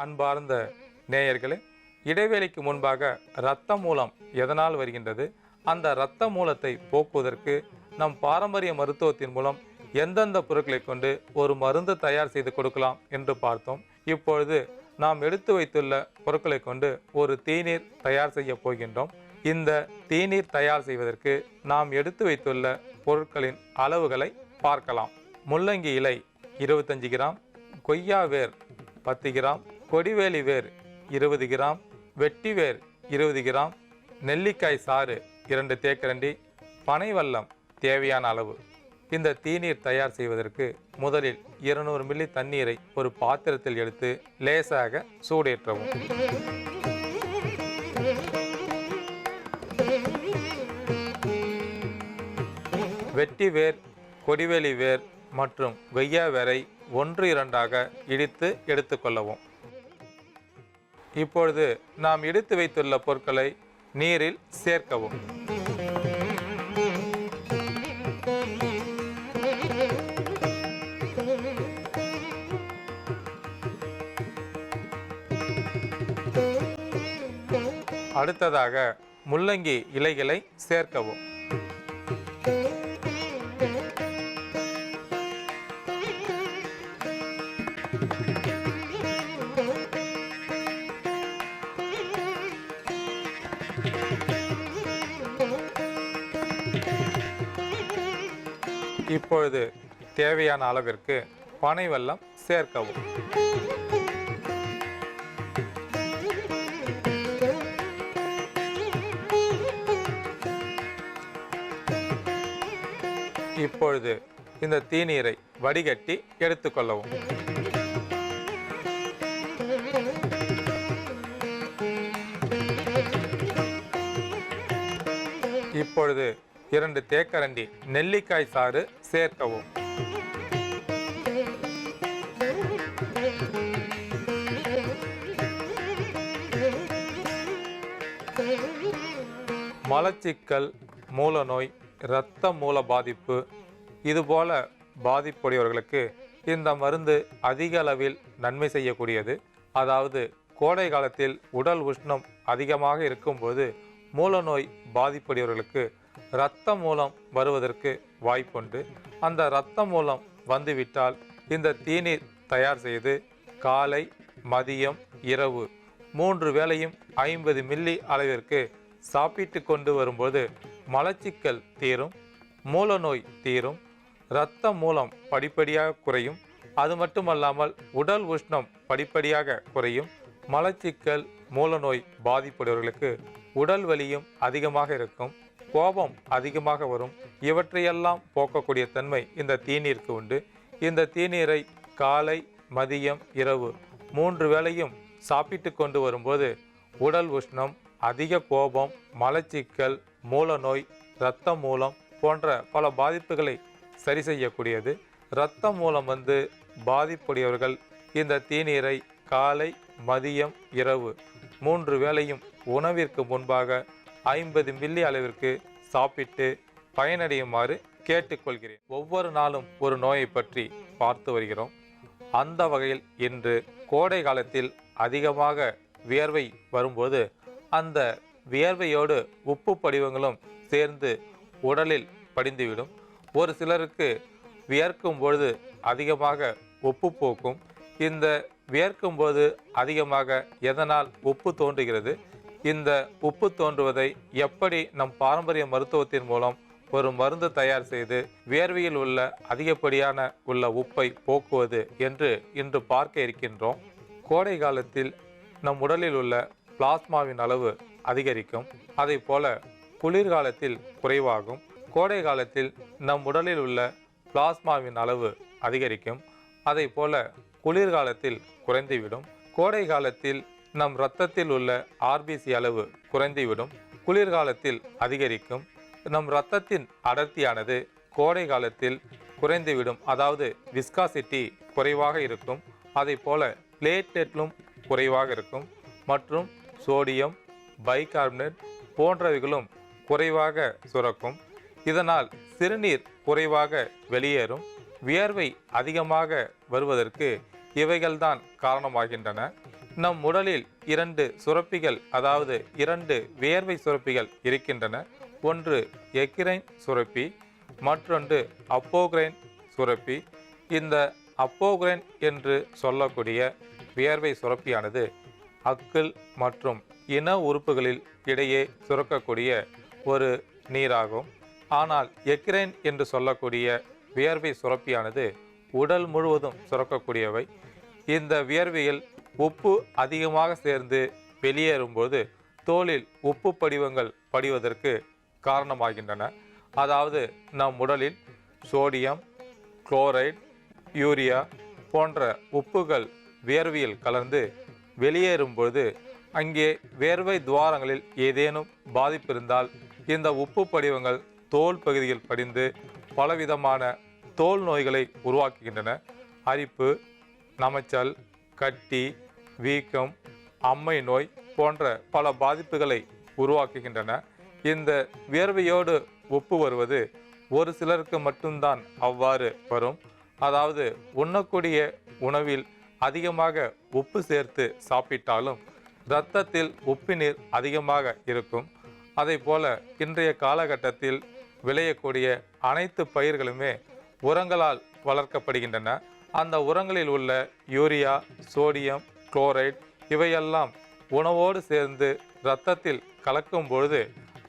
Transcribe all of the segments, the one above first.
அன்பார்ந்த நேயர்களே, இடைவேளைக்கு முன்பாக இரத்த மூலம் எதனால் வருகின்றது, அந்த இரத்த மூலத்தை போக்குவதற்கு நம் பாரம்பரிய மருத்துவத்தின் மூலம் எந்தெந்த பொருட்களை கொண்டு ஒரு மருந்து தயார் செய்து கொடுக்கலாம் என்று பார்த்தோம். இப்பொழுது நாம் எடுத்து வைத்துள்ள பொருட்களை கொண்டு ஒரு தீநீர் தயார் செய்ய போகின்றோம். இந்த தீநீர் தயார் செய்வதற்கு நாம் எடுத்து வைத்துள்ள பொருட்களின் அளவுகளை பார்க்கலாம். முள்ளங்கி இலை 25 கிராம், கொய்யா வேர் 10 கிராம், கொடிவேலி வேர் 20 கிராம், வெட்டி வேர் 20 கிராம், நெல்லிக்காய் சாறு 2 தேக்கரண்டி, பனை வெல்லம் தேவையான அளவு. இந்த தீநீர் தயார் செய்வதற்கு முதலில் 200 மில்லி தண்ணீரை ஒரு பாத்திரத்தில் எடுத்து லேசாக சூடேற்றவும். வெட்டி வேர், கொடிவேலி வேர் மற்றும் கொய்யா வேரை 1-2 இடித்து எடுத்துக்கொள்ளவும். இப்பொழுது நாம் இடித்து வைத்துள்ள பொருட்களை நீரில் சேர்க்கவும். அடுத்ததாக முள்ளங்கி இலைகளை சேர்க்கவும். இப்பொழுது தேவையான அளவிற்கு பனை வெல்லம் சேர்க்கவும். இப்பொழுது இந்த தீநீரை வடிகட்டி எடுத்துக்கொள்ளவும். இப்பொழுது 2 தேக்கரண்டி நெல்லிக்காய் சாறு சேர்க்கவும். மலச்சிக்கல், மூலநோய், இரத்த மூல பாதிப்பு இதுபோல பாதிப்புடையவர்களுக்கு இந்த மருந்து அதிக அளவில் நன்மை செய்யக்கூடியது. அதாவது கோடை காலத்தில் உடல் உஷ்ணம் அதிகமாக இருக்கும்போது மூலநோய் பாதிப்புடையவர்களுக்கு இரத்த மூலம் வருவதற்கு வாய்ப்புண்டு. அந்த இரத்த மூலம் வந்துவிட்டால் இந்த தீநீர் தயார் செய்து காலை, மதியம், இரவு 3 வேளையும் 50 மில்லி அளவிற்கு சாப்பிட்டு கொண்டு வரும்போது மலச்சிக்கல் தீரும், மூலநோய் தீரும், இரத்த மூலம் படிப்படியாக குறையும். அது மட்டுமல்லாமல் உடல் உஷ்ணம் படிப்படியாக குறையும். மலச்சிக்கல், மூலநோய் பாதிப்புடையவர்களுக்கு உடல் வலியும் அதிகமாக இருக்கும், கோபம் அதிகமாக வரும். இவற்றையெல்லாம் போக்கக்கூடிய தன்மை இந்த தீநீருக்கு உண்டு. இந்த தீநீரை காலை, மதியம், இரவு 3 வேளையும் சாப்பிட்டு கொண்டு வரும்போது உடல் உஷ்ணம், அதிக கோபம், மலச்சிக்கல், மூலநோய், இரத்த மூலம் போன்ற பல பாதிப்புகளை சரி செய்யக்கூடியது. இரத்த மூலம் பாதிப்புடையவர்கள் இந்த தீநீரை காலை, மதியம், இரவு 3 வேளையும் உணவிற்கு முன்பாக 50 மில்லி அளவிற்கு சாப்பிட்டு பயனடையுமாறு கேட்டுக்கொள்கிறேன். ஒவ்வொரு நாளும் ஒரு நோயை பற்றி பார்த்து வருகிறோம். அந்த வகையில் இன்று கோடை காலத்தில் அதிகமாக வியர்வை வரும்போது அந்த வியர்வையோடு உப்பு படிவங்களும் சேர்ந்து உடலில் படிந்துவிடும். ஒரு சிலருக்கு வியர்க்கும் பொழுது அதிகமாக உப்பு போக்கும். இந்த வியர்க்கும் போது அதிகமாக எதனால் உப்பு தோன்றுகிறது, இந்த உப்பு தோன்றுவதை எப்படி நம் பாரம்பரிய மருத்துவத்தின் மூலம் ஒரு மருந்து தயார் செய்து வியர்வையில் உள்ள அதிகப்படியான உப்பை போக்குவது என்று இன்று பார்க்க இருக்கின்றோம். கோடை காலத்தில் நம் உடலில் உள்ள பிளாஸ்மாவின் அளவு அதிகரிக்கும். அதை போல குளிர்காலத்தில் குறைவாகும். கோடை காலத்தில் நம் உடலில் உள்ள பிளாஸ்மாவின் அளவு அதிகரிக்கும். அதை போல குளிர்காலத்தில் குறைந்துவிடும். கோடை காலத்தில் நம் இரத்தத்தில் உள்ள ஆர்பிசி அளவு குறைந்துவிடும். குளிர்காலத்தில் அதிகரிக்கும். நம் இரத்தத்தின் அடர்த்தியானது கோடை காலத்தில் குறைந்துவிடும். அதாவது விஸ்காசிட்டி குறைவாக இருக்கும். அதை போல பிளேட்லெட்லும் குறைவாக இருக்கும். மற்றும் சோடியம், பைகார்பனேட் போன்றவைகளும் குறைவாக சுரக்கும். இதனால் சிறுநீர் குறைவாக வெளியேறும். வியர்வை அதிகமாக வருவதற்கு இவைகள்தான் காரணமாகின்றன. நம் உடலில் இரண்டு சுரப்பிகள், அதாவது இரண்டு வியர்வை சுரப்பிகள் இருக்கின்றன. ஒன்று எக்ரைன் சுரப்பி, மற்றொன்று அப்போக்ரைன் சுரப்பி. இந்த அப்போக்ரைன் என்று சொல்லக்கூடிய வியர்வை சுரப்பியானது அக்கிள் மற்றும் இன உறுப்புகளில் இடையே சுரக்கக்கூடிய ஒரு நீராகும். ஆனால் எக்ரைன் என்று சொல்லக்கூடிய வியர்வை சுரப்பியானது உடல் முழுவதும் சுரக்கக்கூடியவை. இந்த வியர்வையில் உப்பு அதிகமாக சேர்ந்து வெளியேறும்போது தோலில் உப்பு படிவங்கள் படிவதற்கு காரணமாகின்றன. அதாவது நம் உடலில் சோடியம், குளோரைடு, யூரியா போன்ற உப்புகள் வியர்வையில் கலந்து வெளியேறும்போது அங்கே வியர்வை துவாரங்களில் ஏதேனும் பாதிப்பு இருந்தால் இந்த உப்பு படிவங்கள் தோல் பகுதியில் படிந்து பலவிதமான தோல் நோய்களை உருவாக்குகின்றன. அரிப்பு, நமைச்சல், கட்டி, வீக்கம், அம்மை நோய் போன்ற பல பாதிப்புகளை உருவாக்குகின்றன. இந்த வியர்வையோடு உப்பு வருவது ஒரு சிலருக்கு மட்டும்தான் அவ்வாறு வரும். அதாவது உண்ணக்கூடிய உணவில் அதிகமாக உப்பு சேர்த்து சாப்பிட்டாலும் இரத்தத்தில் உப்புநீர் அதிகமாக இருக்கும். அதை போல இன்றைய காலகட்டத்தில் விளையக்கூடிய அனைத்து பயிர்களுமே உரங்களால் வளர்க்கப்படுகின்றன. அந்த உரங்களில் உள்ள யூரியா, சோடியம், குளோரைடு இவையெல்லாம் உணவோடு சேர்ந்து இரத்தத்தில் கலக்கும் பொழுது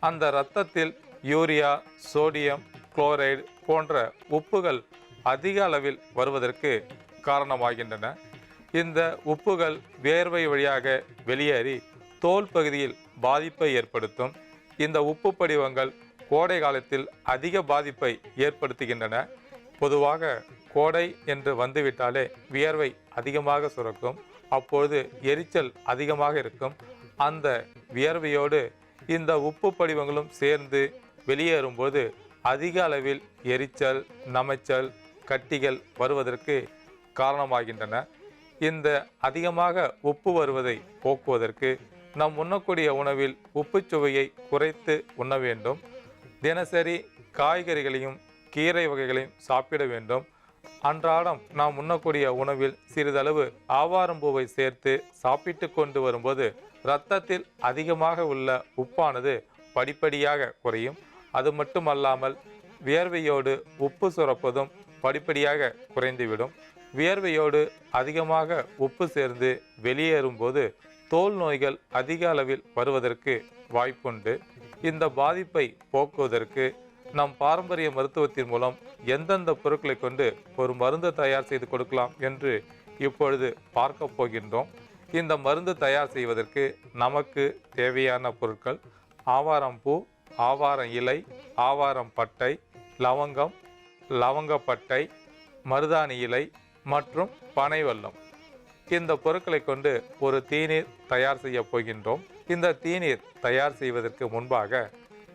அந்த இரத்தத்தில் யூரியா, சோடியம், குளோரைடு போன்ற உப்புகள் அதிக அளவில் வருவதற்கு காரணமாகின்றன. இந்த உப்புகள் வியர்வை வழியாக வெளியேறி தோல் பகுதியில் பாதிப்பை ஏற்படுத்தும். இந்த உப்பு படிவங்கள் கோடை காலத்தில் அதிக பாதிப்பை ஏற்படுத்துகின்றன. பொதுவாக கோடை என்று வந்துவிட்டாலே வியர்வை அதிகமாக சுரக்கும். அப்பொழுது எரிச்சல் அதிகமாக இருக்கும். அந்த வியர்வையோடு இந்த உப்பு படிவங்களும் சேர்ந்து வெளியேறும்போது அதிக அளவில் எரிச்சல், நமைச்சல், கட்டிகள் வருவதற்கு காரணமாகின்றன. இந்த அதிகமாக உப்பு வருவதை போக்குவதற்கு நாம் உண்ணக்கூடிய உணவில் உப்புச்சுவையை குறைத்து உண்ண வேண்டும். தினசரி காய்கறிகளையும் கீரை வகைகளையும் சாப்பிட வேண்டும். அன்றாடம் நாம் உண்ணக்கூடிய உணவில் சிறிதளவு ஆவாரம்பூவை சேர்த்து சாப்பிட்டு கொண்டு வரும்போது இரத்தத்தில் அதிகமாக உள்ள உப்பானது படிப்படியாக குறையும். அது மட்டுமல்லாமல் வியர்வையோடு உப்பு சுரப்பதும் படிப்படியாக குறைந்துவிடும். வியர்வையோடு அதிகமாக உப்பு சேர்ந்து வெளியேறும்போது தோல் நோய்கள் அதிக அளவில் வருவதற்கு வாய்ப்புண்டு. இந்த பாதிப்பை போக்குவதற்கு நம் பாரம்பரிய மருத்துவத்தின் மூலம் எந்தெந்த பொருட்களை கொண்டு ஒரு மருந்து தயார் செய்து கொடுக்கலாம் என்று இப்பொழுது பார்க்க போகின்றோம். இந்த மருந்து தயார் செய்வதற்கு நமக்கு தேவையான பொருட்கள் ஆவாரம்பூ, ஆவாரம் இலை, ஆவாரம் பட்டை, லவங்கம், லவங்கப்பட்டை, மருதாணி இலை மற்றும் பனை வெல்லம். இந்த பொருட்களை கொண்டு ஒரு தீநீர் தயார் செய்ய போகின்றோம். இந்த தீநீர் தயார் செய்வதற்கு முன்பாக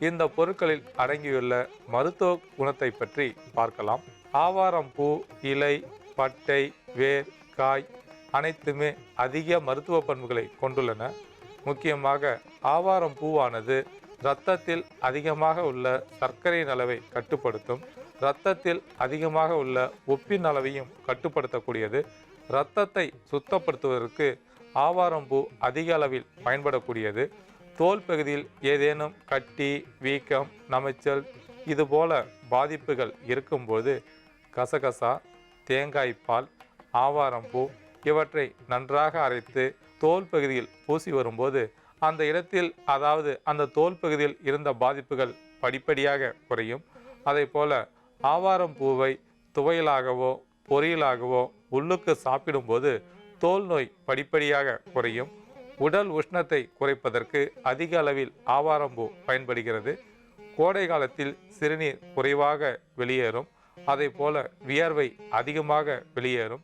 இந்த பொருட்களில் அடங்கியுள்ள மருத்துவ குணத்தை பற்றி பார்க்கலாம். ஆவாரம் பூ, இலை, பட்டை, வேர், காய் அனைத்துமே அதிக மருத்துவ பண்புகளை கொண்டுள்ளன. முக்கியமாக ஆவாரம் பூவானது இரத்தத்தில் அதிகமாக உள்ள சர்க்கரையின் அளவை கட்டுப்படுத்தும். இரத்தத்தில் அதிகமாக உள்ள உப்பின் அளவையும் கட்டுப்படுத்தக்கூடியது. இரத்தத்தை சுத்தப்படுத்துவதற்கு ஆவாரம்பூ அதிக அளவில் பயன்படக்கூடியது. தோல் பகுதியில் ஏதேனும் கட்டி, வீக்கம், நமைச்சல் இதுபோல பாதிப்புகள் இருக்கும்போது கசகசா, தேங்காய்ப்பால், ஆவாரம்பூ இவற்றை நன்றாக அரைத்து தோல் பகுதியில் பூசி வரும்போது அந்த இடத்தில், அதாவது அந்த தோல் பகுதியில் இருந்த பாதிப்புகள் படிப்படியாக குறையும். அதை போல ஆவாரம்பூவை துவையலாகவோ பொரியலாகவோ உள்ளுக்கு சாப்பிடும்போது தோல் நோய் படிப்படியாக குறையும். உடல் உஷ்ணத்தை குறைப்பதற்கு அதிக அளவில் ஆவாரம்பூ பயன்படுகிறது. கோடை காலத்தில் சிறுநீர் குறைவாக வெளியேறும். அதை போல வியர்வை அதிகமாக வெளியேறும்.